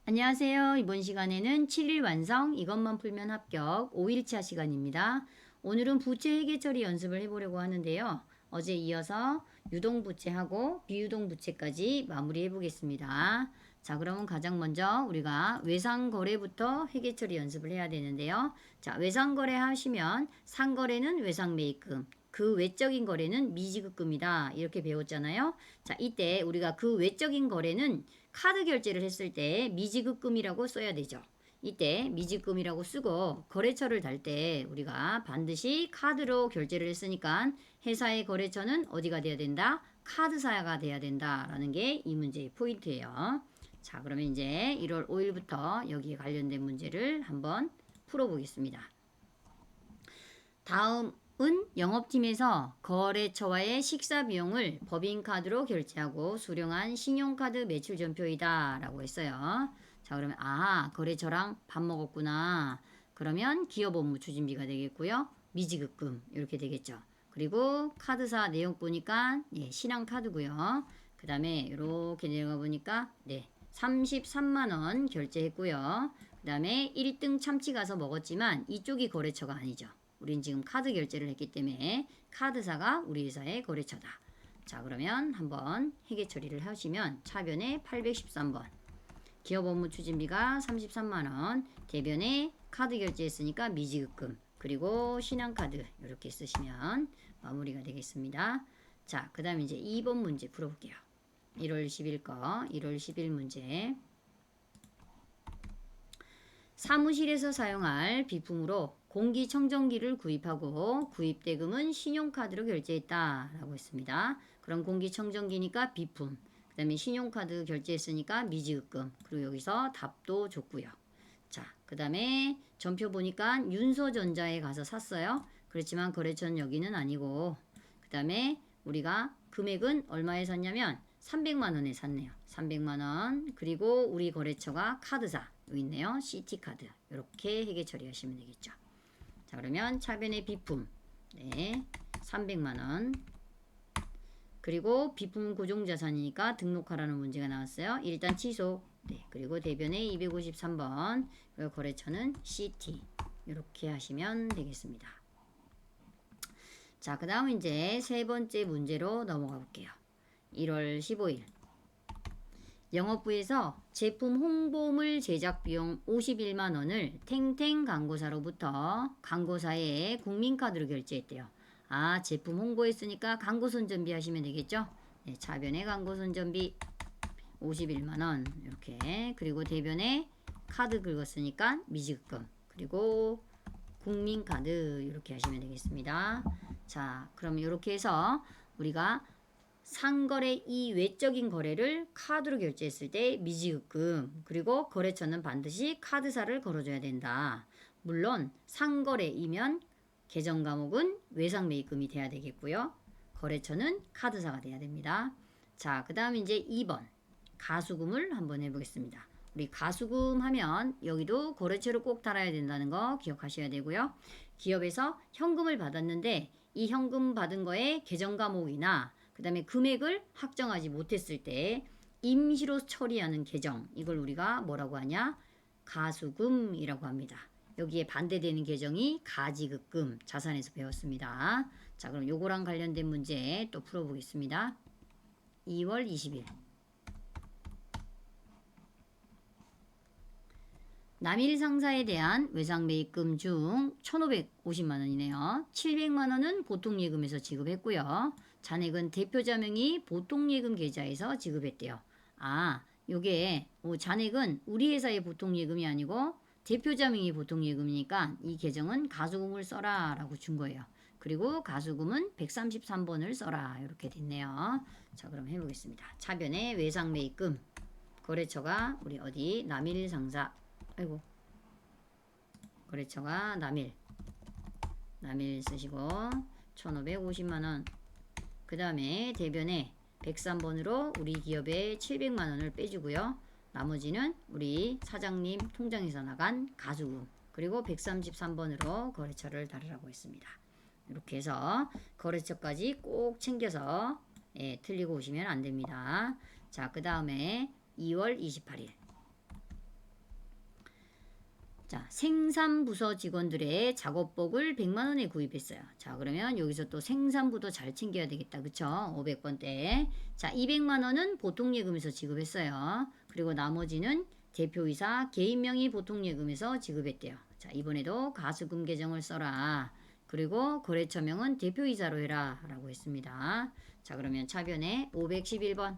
안녕하세요. 이번 시간에는 7일 완성, 이것만 풀면 합격 5일차 시간입니다. 오늘은 부채 회계 처리 연습을 해보려고 하는데요. 어제 이어서 유동부채하고 비유동부채까지 마무리해 보겠습니다. 자, 그러면 가장 먼저 우리가 외상거래부터 회계 처리 연습을 해야 되는데요. 자, 외상거래 하시면 상거래는 외상매입금, 그 외적인 거래는 미지급금이다. 이렇게 배웠잖아요. 자, 이때 우리가 그 외적인 거래는 카드 결제를 했을 때 미지급금이라고 써야 되죠. 이때 미지급금이라고 쓰고 거래처를 달 때 우리가 반드시 카드로 결제를 했으니까 회사의 거래처는 어디가 돼야 된다? 카드사가 돼야 된다라는 게 이 문제의 포인트예요. 자, 그러면 이제 1월 5일부터 여기에 관련된 문제를 한번 풀어보겠습니다. 다음은 영업팀에서 거래처와의 식사 비용을 법인카드로 결제하고 수령한 신용카드 매출 전표이다 라고 했어요. 자, 그러면 거래처랑 밥 먹었구나. 그러면 기업 업무 추진비가 되겠고요. 미지급금 이렇게 되겠죠. 그리고 카드사 내용 보니까 신한카드고요. 그 다음에 이렇게 내려가 보니까 33만원 결제했고요. 그 다음에 1등 참치 가서 먹었지만 이쪽이 거래처가 아니죠. 우린 지금 카드 결제를 했기 때문에 카드사가 우리 회사의 거래처다. 자, 그러면 한번 회계 처리를 하시면 차변에 813번 기업 업무 추진비가 33만원, 대변에 카드 결제했으니까 미지급금, 그리고 신한카드 이렇게 쓰시면 마무리가 되겠습니다. 자, 그 다음에 이제 2번 문제 풀어볼게요. 1월 10일 거, 1월 10일 문제. 사무실에서 사용할 비품으로 공기청정기를 구입하고 구입대금은 신용카드로 결제했다 라고 했습니다. 그럼 공기청정기니까 비품, 그 다음에 신용카드 결제했으니까 미지급금, 그리고 여기서 답도 줬고요. 자, 그 다음에 전표 보니까 윤서전자에 가서 샀어요. 그렇지만 거래처는 여기는 아니고, 그 다음에 우리가 금액은 얼마에 샀냐면 300만원에 샀네요. 300만원. 그리고 우리 거래처가 카드사 여기 있네요. CT카드. 이렇게 회계 처리하시면 되겠죠. 자, 그러면 차변의 비품 300만원. 그리고 비품 고정자산이니까 등록하라는 문제가 나왔어요. 일단 취소. 그리고 대변에 253번. 그리고 거래처는 CT. 이렇게 하시면 되겠습니다. 자, 그 다음 이제 세 번째 문제로 넘어가 볼게요. 1월 15일. 영업부에서 제품 홍보물 제작 비용 51만원을 탱탱 광고사로부터 광고사에 국민카드로 결제했대요. 제품 홍보했으니까 광고 선전비 하시면 되겠죠? 차변에 광고 선전비 51만원 이렇게, 그리고 대변에 카드 긁었으니까 미지급금, 그리고 국민카드 이렇게 하시면 되겠습니다. 자, 그럼 이렇게 해서 우리가 상거래 이외적인 거래를 카드로 결제했을 때 미지급금, 그리고 거래처는 반드시 카드사를 걸어줘야 된다. 물론 상거래이면 계정 과목은 외상매입금이 돼야 되겠고요. 거래처는 카드사가 돼야 됩니다. 자, 그 다음 이제 2번 가수금을 한번 해보겠습니다. 우리 가수금 하면 여기도 거래처를 꼭 달아야 된다는 거 기억하셔야 되고요. 기업에서 현금을 받았는데 이 현금 받은 거에 계정 과목이나 그 다음에 금액을 확정하지 못했을 때 임시로 처리하는 계정, 이걸 우리가 뭐라고 하냐? 가수금이라고 합니다. 여기에 반대되는 계정이 가지급금, 자산에서 배웠습니다. 자, 그럼 요거랑 관련된 문제 또 풀어보겠습니다. 2월 20일. 남일 상사에 대한 외상매입금 중 1,550만원이네요. 700만원은 보통예금에서 지급했고요. 잔액은 대표자명이 보통예금 계좌에서 지급했대요. 요게 잔액은 우리 회사의 보통예금이 아니고 대표자명이 보통예금이니까 이 계정은 가수금을 써라 라고 준 거예요. 그리고 가수금은 133번을 써라 이렇게 됐네요. 자, 그럼 해보겠습니다. 차변에 외상매입금, 거래처가 우리 어디 남일 상사, 거래처가 남일 쓰시고 1,550만원, 그 다음에 대변에 103번으로 우리 기업에 700만원을 빼주고요. 나머지는 우리 사장님 통장에서 나간 가수금, 그리고 133번으로 거래처를 다루라고 했습니다. 이렇게 해서 거래처까지 꼭 챙겨서 틀리고 오시면 안됩니다. 자, 그 다음에 2월 28일 자, 생산부서 직원들의 작업복을 100만 원에 구입했어요. 자, 그러면 여기서 또 생산부도 잘 챙겨야 되겠다. 그쵸? 500번 때. 자, 200만 원은 보통예금에서 지급했어요. 그리고 나머지는 대표이사 개인명의 보통예금에서 지급했대요. 자, 이번에도 가수금 계정을 써라. 그리고 거래처명은 대표이사로 해라. 라고 했습니다. 자, 그러면 차변에 511번.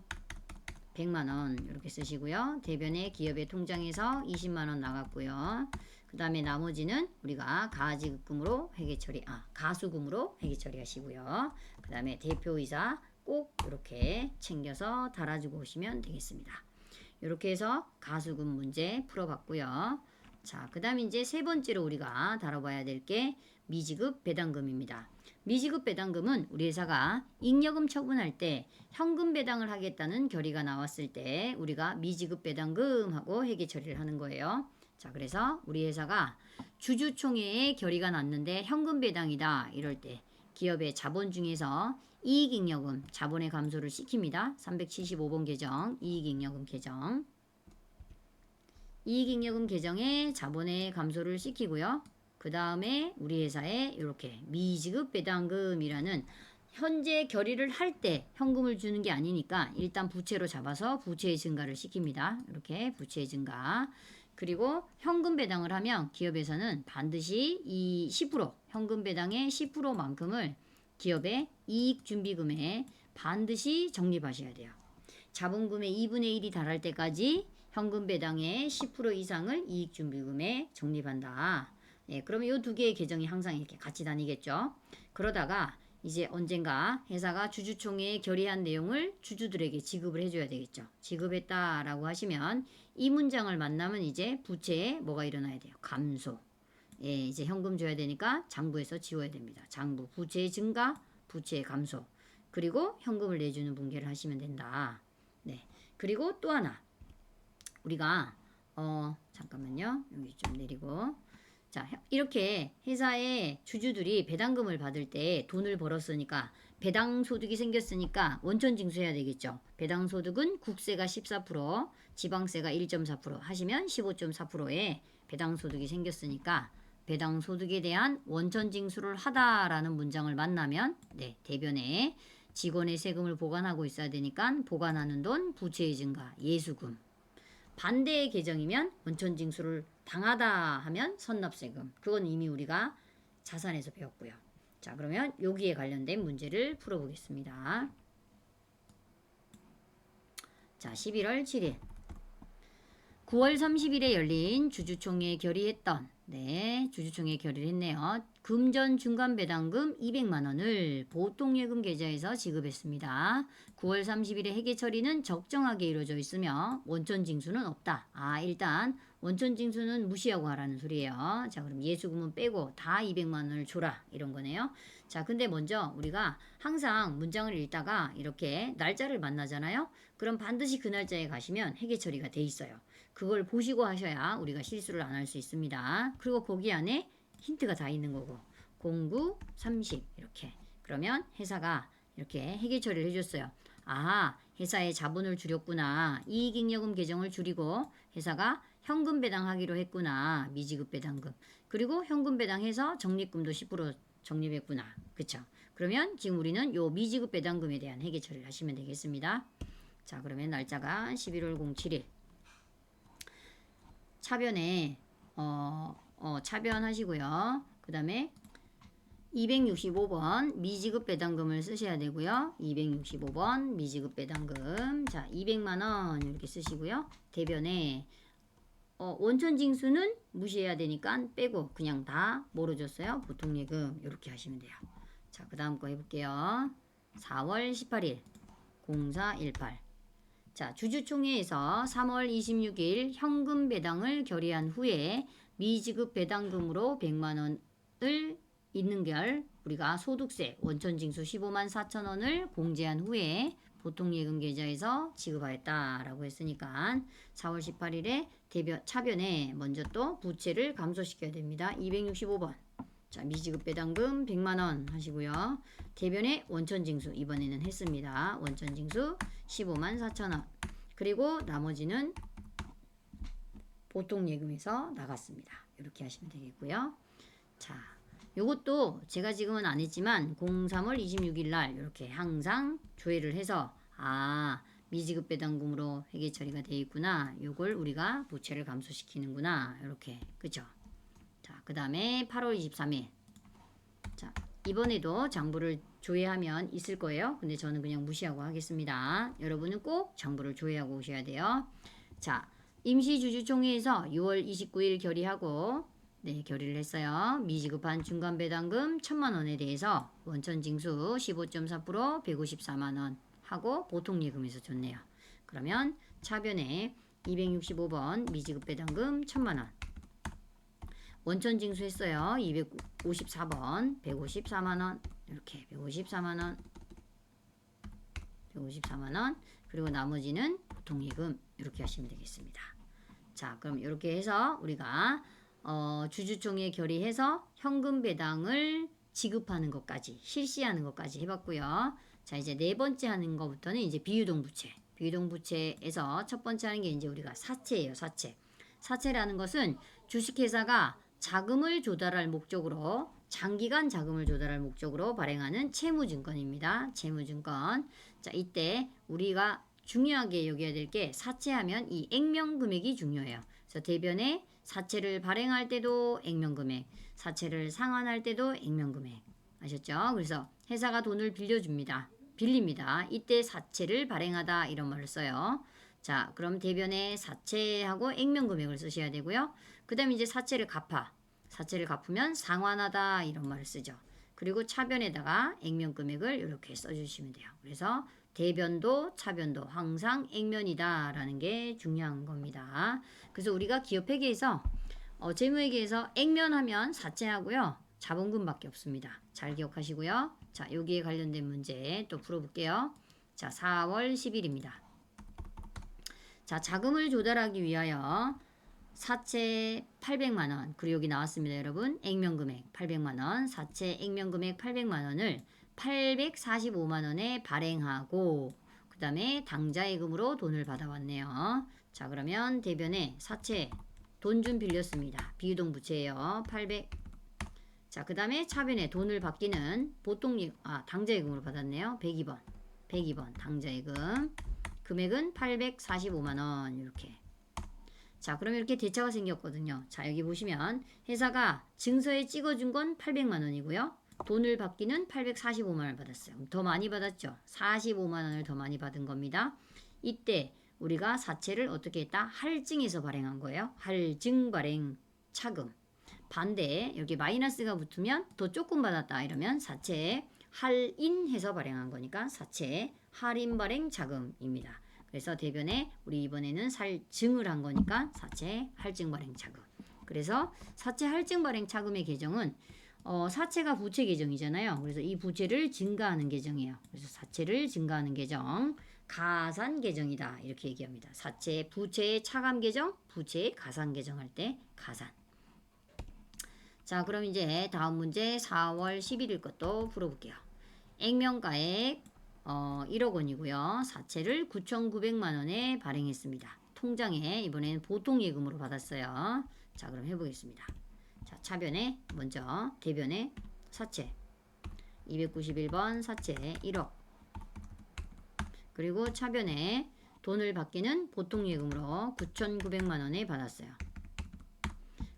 100만 원 이렇게 쓰시고요. 대변에 기업의 통장에서 20만 원 나갔고요. 그 다음에 나머지는 우리가 가지급금으로 회계 처리, 가수금으로 회계 처리하시고요. 그 다음에 대표이사 꼭 이렇게 챙겨서 달아주고 오시면 되겠습니다. 이렇게 해서 가수금 문제 풀어봤고요. 자, 그 다음 이제 세 번째로 우리가 다뤄봐야 될 게 미지급 배당금입니다. 미지급 배당금은 우리 회사가 잉여금 처분할 때 현금 배당을 하겠다는 결의가 나왔을 때 우리가 미지급 배당금하고 회계 처리를 하는 거예요. 자, 그래서 우리 회사가 주주총회에 결의가 났는데 현금 배당이다 이럴 때 기업의 자본 중에서 이익잉여금 자본의 감소를 시킵니다. 375번 개정 이익잉여금 개정. 이익잉여금 개정에 자본의 감소를 시키고요. 그 다음에 우리 회사에 이렇게 미지급 배당금이라는 현재 결의를 할 때 현금을 주는 게 아니니까 일단 부채로 잡아서 부채의 증가를 시킵니다. 이렇게 부채의 증가. 그리고 현금 배당을 하면 기업에서는 반드시 이 10% 현금 배당의 10%만큼을 기업의 이익준비금에 반드시 적립하셔야 돼요. 자본금의 2분의 1이 달할 때까지 현금 배당의 10% 이상을 이익준비금에 적립한다. 네, 그러면 이 두 개의 계정이 항상 이렇게 같이 다니겠죠. 그러다가 이제 언젠가 회사가 주주총회에 결의한 내용을 주주들에게 지급을 해줘야 되겠죠. 지급했다라고 하시면 이 문장을 만나면 이제 부채에 뭐가 일어나야 돼요? 감소. 예, 이제 현금 줘야 되니까 장부에서 지워야 됩니다. 장부, 부채의 증가, 부채의 감소. 그리고 현금을 내주는 분계를 하시면 된다. 네. 그리고 또 하나. 우리가 잠깐만요. 여기 좀 내리고. 자, 이렇게 회사의 주주들이 배당금을 받을 때 돈을 벌었으니까 배당소득이 생겼으니까 원천징수해야 되겠죠. 배당소득은 국세가 14%, 지방세가 1.4% 하시면 15.4%의 배당소득이 생겼으니까 배당소득에 대한 원천징수를 하다라는 문장을 만나면 네, 대변에 직원의 세금을 보관하고 있어야 되니까 보관하는 돈, 부채의 증가, 예수금. 반대의 계정이면 원천징수를 당하다 하면 선납세금. 그건 이미 우리가 자산에서 배웠고요. 자, 그러면 여기에 관련된 문제를 풀어보겠습니다. 자, 11월 7일 9월 30일에 열린 주주총회에 결의했던 주주총회에 결의를 했네요. 금전 중간배당금 200만 원을 보통예금 계좌에서 지급했습니다. 9월 30일에 회계 처리는 적정하게 이루어져 있으며 원천징수는 없다. 일단 원천징수는 무시하고 하라는 소리예요. 자, 그럼 예수금은 빼고 다 200만 원을 줘라 이런 거네요. 자, 근데 먼저 우리가 항상 문장을 읽다가 이렇게 날짜를 만나잖아요. 그럼 반드시 그 날짜에 가시면 회계 처리가 돼 있어요. 그걸 보시고 하셔야 우리가 실수를 안 할 수 있습니다. 그리고 거기 안에 힌트가 다 있는 거고 09, 30 이렇게. 그러면 회사가 이렇게 회계 처리를 해줬어요. 회사의 자본을 줄였구나. 이익잉여금 계정을 줄이고 회사가 현금 배당하기로 했구나. 미지급 배당금. 그리고 현금 배당해서 적립금도 10% 적립했구나. 그쵸? 그러면 지금 우리는 요 미지급 배당금에 대한 회계 처리를 하시면 되겠습니다. 자, 그러면 날짜가 11월 07일. 차변에 차변하시고요. 그 다음에 265번 미지급 배당금을 쓰셔야 되고요. 265번 미지급 배당금. 자, 200만 원 이렇게 쓰시고요. 대변에 원천징수는 무시해야 되니까 빼고 그냥 다 뭐로 줬어요? 보통예금 이렇게 하시면 돼요. 자, 그 다음 거 해볼게요. 4월 18일 0418. 자, 주주총회에서 3월 26일 현금 배당을 결의한 후에 미지급 배당금으로 100만 원을 있는 결 우리가 소득세 원천징수 15만 4천 원을 공제한 후에 보통예금 계좌에서 지급하였다라고 했으니까 4월 18일에 차변에 먼저 또 부채를 감소시켜야 됩니다. 265번. 자, 미지급 배당금 100만 원 하시고요. 대변에 원천징수 이번에는 했습니다. 원천징수 15만 4천 원. 그리고 나머지는 보통 예금에서 나갔습니다. 이렇게 하시면 되겠고요. 자, 요것도 제가 지금은 안 했지만 03월 26일 날 이렇게 항상 조회를 해서 미지급 배당금으로 회계 처리가 되어 있구나. 요걸 우리가 부채를 감소시키는구나. 이렇게. 그죠? 자, 그 다음에 8월 23일. 자, 이번에도 장부를 조회하면 있을 거예요. 근데 저는 그냥 무시하고 하겠습니다. 여러분은 꼭 장부를 조회하고 오셔야 돼요. 자, 임시주주총회에서 6월 29일 결의하고 결의를 했어요. 미지급한 중간배당금 1,000만원에 대해서 원천징수 15.4% 154만원 하고 보통예금에서 줬네요. 그러면 차변에 265번 미지급배당금 1,000만원 원천징수 했어요. 254번 154만원 이렇게 154만원 그리고 나머지는 보통예금 이렇게 하시면 되겠습니다. 자, 그럼 이렇게 해서 우리가 주주총회 결의해서 현금 배당을 지급하는 것까지 실시하는 것까지 해봤고요. 자, 이제 네 번째 하는 것부터는 이제 비유동 부채. 비유동 부채에서 첫 번째 하는 게 이제 우리가 사채예요. 사채. 사채라는 것은 주식회사가 자금을 조달할 목적으로 장기간 자금을 조달할 목적으로 발행하는 채무증권입니다. 채무증권. 자, 이때 우리가 중요하게 여겨야 될 게 사채하면 이 액면 금액이 중요해요. 그래서 대변에 사채를 발행할 때도 액면 금액, 사채를 상환할 때도 액면 금액. 아셨죠? 그래서 회사가 돈을 빌립니다. 이때 사채를 발행하다 이런 말을 써요. 자, 그럼 대변에 사채하고 액면 금액을 쓰셔야 되고요. 그 다음에 이제 사채를 갚으면 상환하다 이런 말을 쓰죠. 그리고 차변에다가 액면 금액을 이렇게 써주시면 돼요. 그래서 대변도 차변도 항상 액면이다 라는 게 중요한 겁니다. 그래서 우리가 기업회계에서 재무회계에서 액면하면 사채하고요. 자본금밖에 없습니다. 잘 기억하시고요. 자, 여기에 관련된 문제 또 풀어볼게요. 자, 4월 10일입니다. 자, 자금을 조달하기 위하여 사채 800만원 그리고 여기 나왔습니다. 여러분 액면금액 800만원 사채 액면금액 800만원을 845만원에 발행하고 그 다음에 당좌예금으로 돈을 받아왔네요. 자, 그러면 대변에 사채 돈 좀 빌렸습니다. 비유동 부채예요. 800. 자, 그 다음에 차변에 돈을 받기는 당좌예금으로 받았네요. 102번 당좌예금 금액은 845만원 이렇게. 자, 그럼 이렇게 대차가 생겼거든요. 자, 여기 보시면 회사가 증서에 찍어준 건 800만원이고요. 돈을 받기는 845만원을 받았어요. 더 많이 받았죠. 45만원을 더 많이 받은 겁니다. 이때 우리가 사채를 어떻게 했다? 할증해서 발행한 거예요. 할증 발행 차금. 반대 여기 마이너스가 붙으면 더 조금 받았다 이러면 사채 할인해서 발행한 거니까 사채 할인 발행 자금입니다. 그래서 대변에 우리 이번에는 살증을 한 거니까 사채 할증 발행 차금. 그래서 사채 할증 발행 차금의 계정은 사채가 부채 계정이잖아요. 그래서 이 부채를 증가하는 계정이에요. 그래서 사채를 증가하는 계정, 가산 계정이다 이렇게 얘기합니다. 사채 부채의 차감 계정, 부채의 가산 계정 할 때 가산. 자, 그럼 이제 다음 문제 4월 11일 것도 풀어볼게요. 액면가액 1억 원이고요. 사채를 9,900만원에 발행했습니다. 통장에 이번에는 보통예금으로 받았어요. 자, 그럼 해보겠습니다. 자, 차변에 먼저 대변에 사채 291번 사채 1억 그리고 차변에 돈을 받기는 보통예금으로 9,900만원에 받았어요.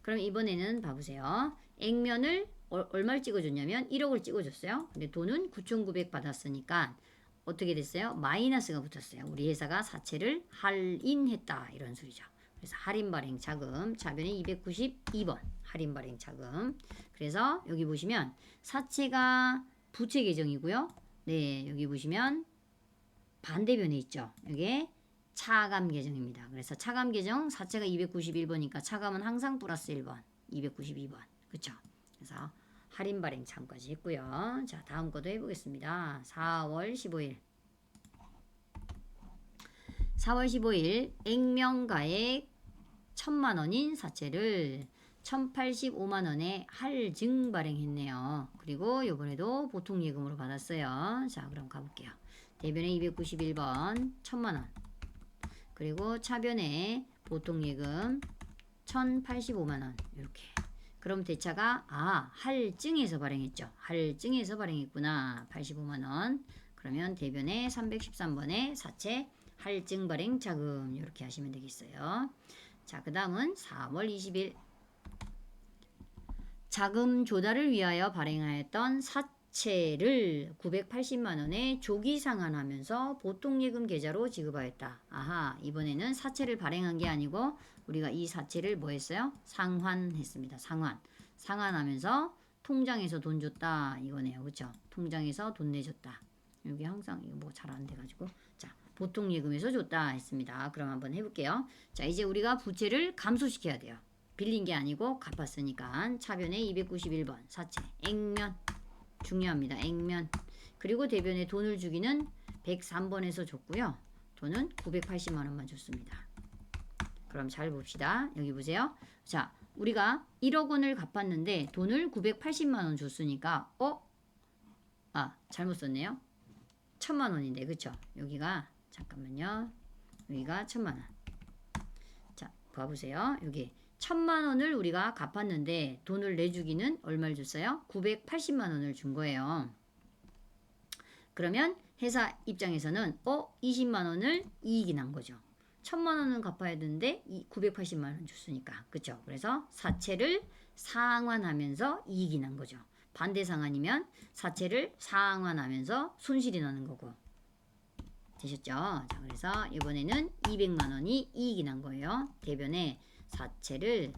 그럼 이번에는 봐보세요. 액면을 얼마를 찍어줬냐면 1억을 찍어줬어요. 근데 돈은 9,900 받았으니까 어떻게 됐어요? 마이너스가 붙었어요. 우리 회사가 사채를 할인했다 이런 소리죠. 그래서 할인 발행 자금 차변에 292번 할인 발행 자금. 그래서 여기 보시면 사채가 부채 계정이고요. 네, 여기 보시면 반대변에 있죠. 이게 차감 계정입니다. 그래서 차감 계정 사채가 291번이니까 차감은 항상 플러스 1번 292번 그쵸? 그래서 할인 발행 차감까지 했고요. 자, 다음 것도 해보겠습니다. 4월 15일 액면가액 1,000만원인 사채를 1,085만원에 할증 발행했네요. 그리고 이번에도 보통예금으로 받았어요. 자, 그럼 가볼게요. 대변에 291번 1,000만원 그리고 차변에 보통예금 1085만 원 이렇게. 그럼 대차가 할증에서 발행했죠. 할증에서 발행했구나. 85만 원. 그러면 대변에 313번에 사채 할증 발행 자금 이렇게 하시면 되겠어요. 자, 그 다음은 4월 20일 자금 조달을 위하여 발행하였던 사채를 980만 원에 조기 상환하면서 보통예금 계좌로 지급하였다. 이번에는 사채를 발행한 게 아니고 우리가 이 사채를 뭐 했어요? 상환했습니다. 상환하면서 통장에서 돈 줬다 이거네요. 그렇죠? 통장에서 돈 내줬다. 여기 항상 이거 뭐 잘 안 돼가지고 자, 보통예금에서 줬다 했습니다. 그럼 한번 해볼게요. 자, 이제 우리가 부채를 감소시켜야 돼요. 빌린 게 아니고 갚았으니까 차변에 291번 사채 액면 중요합니다. 액면. 그리고 대변에 돈을 주기는 103번에서 줬고요. 돈은 980만 원만 줬습니다. 그럼 잘 봅시다. 여기 보세요. 자, 우리가 1억 원을 갚았는데 돈을 980만 원 줬으니까 잘못 썼네요. 1000만 원인데 그쵸? 여기가 잠깐만요. 여기가 1000만 원. 자, 봐보세요. 여기 1000만 원을 우리가 갚았는데 돈을 내주기는 얼마를 줬어요? 980만 원을 준 거예요. 그러면 회사 입장에서는 20만 원을 이익이 난 거죠. 1000만 원은 갚아야 되는데 980만 원 줬으니까. 그쵸? 그래서 사채를 상환하면서 이익이 난 거죠. 반대 상환이면 사채를 상환하면서 손실이 나는 거고. 되셨죠? 자, 그래서 이번에는 200만 원이 이익이 난 거예요. 대변에 사채를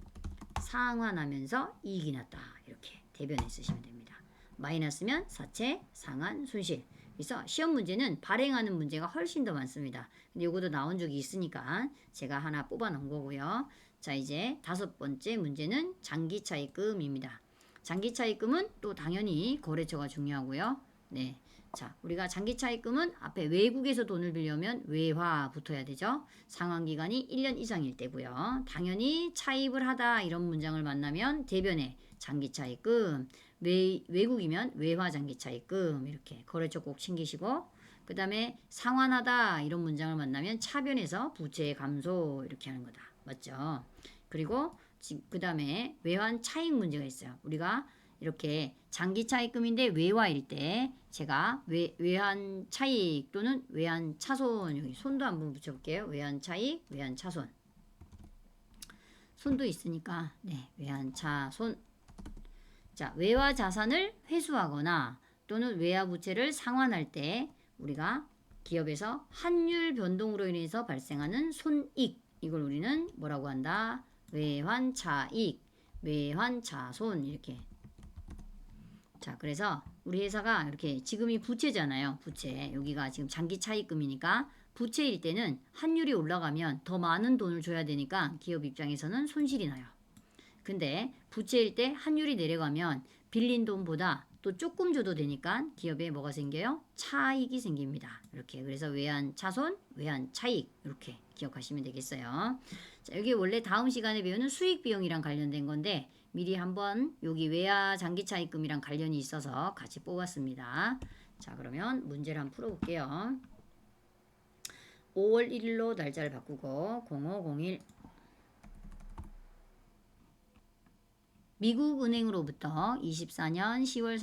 상환하면서 이익이 났다. 이렇게 대변에 쓰시면 됩니다. 마이너스면 사채, 상환, 손실. 그래서 시험 문제는 발행하는 문제가 훨씬 더 많습니다. 근데 이것도 나온 적이 있으니까 제가 하나 뽑아 놓은 거고요. 자, 이제 5번째 문제는 장기차입금입니다. 장기차입금은 또 당연히 거래처가 중요하고요. 네. 자, 우리가 장기차입금은 앞에 외국에서 돈을 빌려면 외화 붙어야 되죠. 상환기간이 1년 이상일 때고요. 당연히 차입을 하다 이런 문장을 만나면 대변에 장기차입금, 외국이면 외화 장기차입금 이렇게 거래처 꼭 챙기시고 그 다음에 상환하다 이런 문장을 만나면 차변에서 부채 감소 이렇게 하는 거다. 맞죠? 그리고 그 다음에 외환 차익 문제가 있어요. 우리가 이렇게 장기 차입금인데 외화일 때 제가 외환 차익 또는 외환 차손 여기 손도 한번 붙여볼게요. 외환 차익, 외환 차손 손도 있으니까 네 외환 차손. 자, 외화 자산을 회수하거나 또는 외화 부채를 상환할 때 우리가 기업에서 환율 변동으로 인해서 발생하는 손익 이걸 우리는 뭐라고 한다? 외환 차익, 외환 차손 이렇게. 자, 그래서 우리 회사가 이렇게 지금이 부채잖아요. 부채. 여기가 지금 장기 차입금이니까 부채일 때는 환율이 올라가면 더 많은 돈을 줘야 되니까 기업 입장에서는 손실이 나요. 근데 부채일 때 환율이 내려가면 빌린 돈보다 또 조금 줘도 되니까 기업에 뭐가 생겨요? 차익이 생깁니다. 이렇게. 그래서 외환 차손, 외환 차익 이렇게 기억하시면 되겠어요. 자, 여기 원래 다음 시간에 배우는 수익 비용이랑 관련된 건데 미리 한번 여기 외화 장기 차입금이랑 관련이 있어서 같이 뽑았습니다. 자, 그러면 문제를 한번 풀어볼게요. 5월 1일로 날짜를 바꾸고 0501 미국 은행으로부터 24년 10월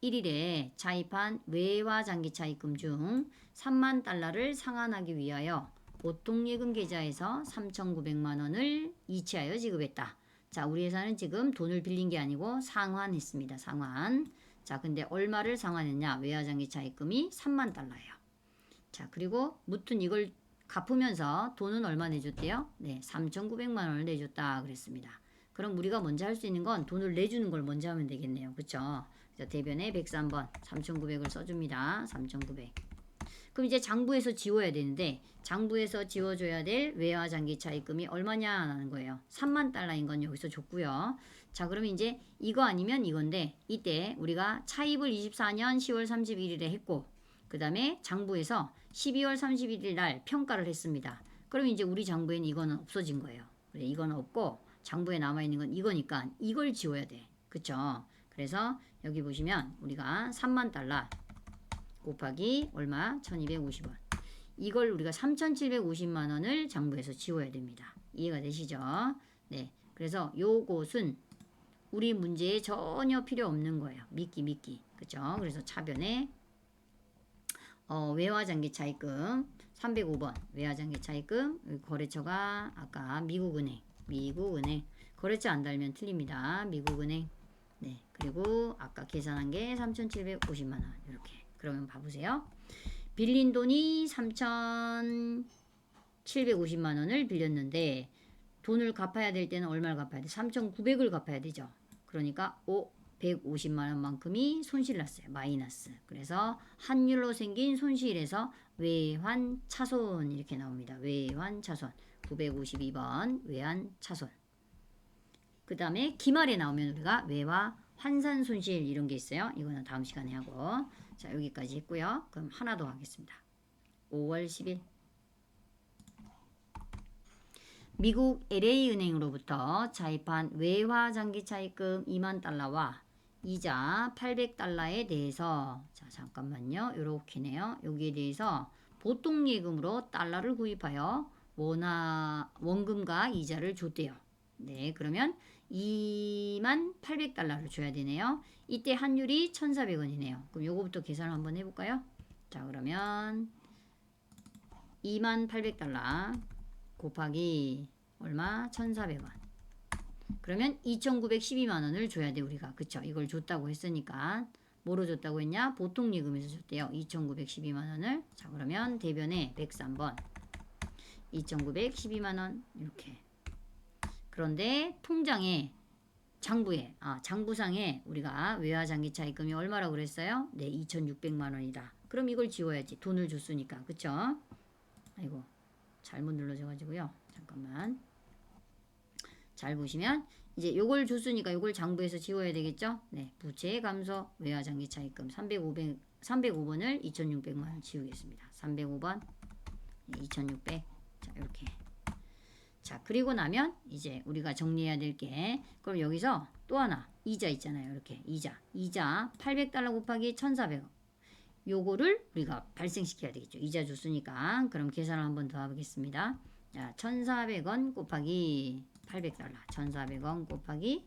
31일에 차입한 외화 장기 차입금 중 3만 달러를 상환하기 위하여 보통예금 계좌에서 3,900만 원을 이체하여 지급했다. 자, 우리 회사는 지금 돈을 빌린 게 아니고 상환했습니다. 상환. 자, 근데 얼마를 상환했냐? 외화 장기 차입금이 3만 달러예요. 자, 그리고 무튼 이걸 갚으면서 돈은 얼마 내줬대요? 네, 3,900만 원을 내줬다 그랬습니다. 그럼 우리가 먼저 할 수 있는 건 돈을 내주는 걸 먼저 하면 되겠네요. 그쵸? 그래서 대변에 103번 3,900을 써줍니다. 3,900. 그럼 이제 장부에서 지워야 되는데 장부에서 지워줘야 될 외화 장기 차입금이 얼마냐 라는 거예요. 3만 달러인 건 여기서 줬고요. 자, 그러면 이제 이거 아니면 이건데 이때 우리가 차입을 24년 10월 31일에 했고 그 다음에 장부에서 12월 31일 날 평가를 했습니다. 그럼 이제 우리 장부에는 이거는 없어진 거예요. 이거는 없고 장부에 남아있는 건 이거니까 이걸 지워야 돼. 그쵸? 그래서 여기 보시면 우리가 3만 달러 곱하기 얼마? 1250원. 이걸 우리가 3,750만 원을 장부에서 지워야 됩니다. 이해가 되시죠? 네. 그래서 요것은 우리 문제에 전혀 필요 없는 거예요. 미끼. 그죠? 그래서 차변에 외화장기 차입금 305번 외화장기 차입금 거래처가 아까 미국은행 거래처 안 달면 틀립니다. 미국은행 네 그리고 아까 계산한 게 3,750만원 이렇게 그러면 봐보세요. 빌린 돈이 3,750만원을 빌렸는데 돈을 갚아야 될 때는 얼마를 갚아야 돼? 3,900을 갚아야 되죠. 그러니까 150만원만큼이 손실 났어요. 마이너스. 그래서 환율로 생긴 손실에서 외환차손 이렇게 나옵니다. 외환차손 952번 외환차손. 그 다음에 기말에 나오면 우리가 외화 환산 손실 이런 게 있어요. 이거는 다음 시간에 하고 자 여기까지 했고요. 그럼 하나 더 하겠습니다. 5월 10일 미국 LA은행으로부터 차입한 외화장기 차입금 2만 달러와 이자 800달러에 대해서 자 잠깐만요. 요렇게네요. 여기에 대해서 보통 예금으로 달러를 구입하여 원금과 이자를 줬대요. 네, 그러면 2만 800달러를 줘야 되네요. 이때 환율이 1,400원이네요. 그럼 요거부터 계산을 한번 해볼까요? 자, 그러면 2만 800달러 곱하기 얼마? 1,400원. 그러면 2,912만원을 줘야 돼 우리가. 그쵸? 이걸 줬다고 했으니까 뭐로 줬다고 했냐? 보통 예금에서 줬대요. 2,912만원을. 자 그러면 대변에 103번 2,912만원 이렇게. 그런데 통장에 장부상에 우리가 외화장기 차입금이 얼마라고 그랬어요? 네 2,600만원이다. 그럼 이걸 지워야지. 돈을 줬으니까. 그쵸? 아이고 잘못 눌러져가지고요. 잠깐만. 잘 보시면 이제 요걸 줬으니까 요걸 장부에서 지워야 되겠죠? 네. 부채 감소 외화장기 차입금 305번을 2,600만원 지우겠습니다. 305번 2,600 자 이렇게 자 그리고 나면 이제 우리가 정리해야 될 게 그럼 여기서 또 하나 이자 있잖아요. 이렇게 이자 800달러 곱하기 1,400원 요거를 우리가 발생시켜야 되겠죠. 이자 줬으니까 그럼 계산을 한번 더 해보겠습니다. 자 1,400원 곱하기 800달러 1,400원 곱하기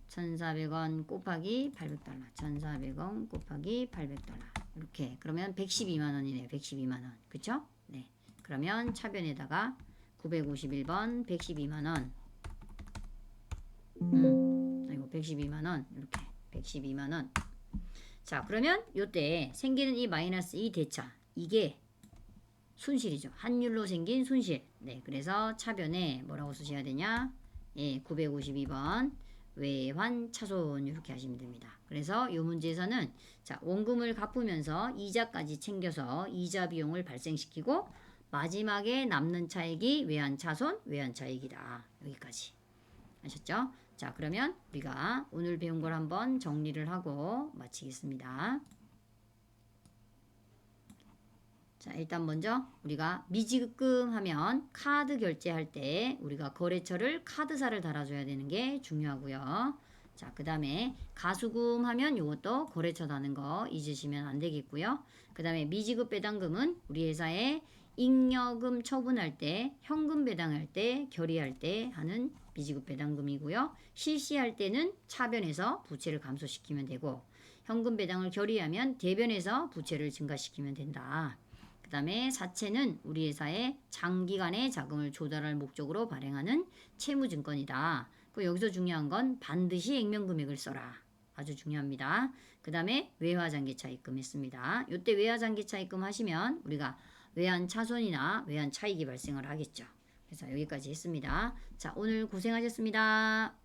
1,400원 곱하기 800달러 1,400원 곱하기 800달러 이렇게 그러면 112만원이네요. 112만원 그쵸? 네 그러면 차변에다가 951번 112만원 이거 112만원 이렇게 112만원 자 그러면 요때 생기는 이 마이너스 이 대차 이게 손실이죠. 환율로 생긴 손실. 네, 그래서 차변에 뭐라고 쓰셔야 되냐? 예, 952번 외환차손 이렇게 하시면 됩니다. 그래서 이 문제에서는 자 원금을 갚으면서 이자까지 챙겨서 이자 비용을 발생시키고 마지막에 남는 차익이 외환차손, 외환차익이다. 여기까지 아셨죠? 자 그러면 우리가 오늘 배운 걸 한번 정리를 하고 마치겠습니다. 자 일단 먼저 우리가 미지급금 하면 카드 결제할 때 우리가 거래처를 카드사를 달아줘야 되는 게 중요하고요. 자 그 다음에 가수금 하면 이것도 거래처 다는 거 잊으시면 안 되겠고요. 그 다음에 미지급 배당금은 우리 회사에 잉여금 처분할 때 현금 배당할 때 결의할 때 하는 미지급 배당금이고요. 실시할 때는 차변에서 부채를 감소시키면 되고 현금 배당을 결의하면 대변에서 부채를 증가시키면 된다. 그 다음에 사채는 우리 회사의 장기간의 자금을 조달할 목적으로 발행하는 채무증권이다. 그 여기서 중요한 건 반드시 액면금액을 써라. 아주 중요합니다. 그 다음에 외화장기차 입금했습니다. 이때 외화장기차 입금하시면 우리가 외환차손이나 외환차익이 발생을 하겠죠. 그래서 여기까지 했습니다. 자 오늘 고생하셨습니다.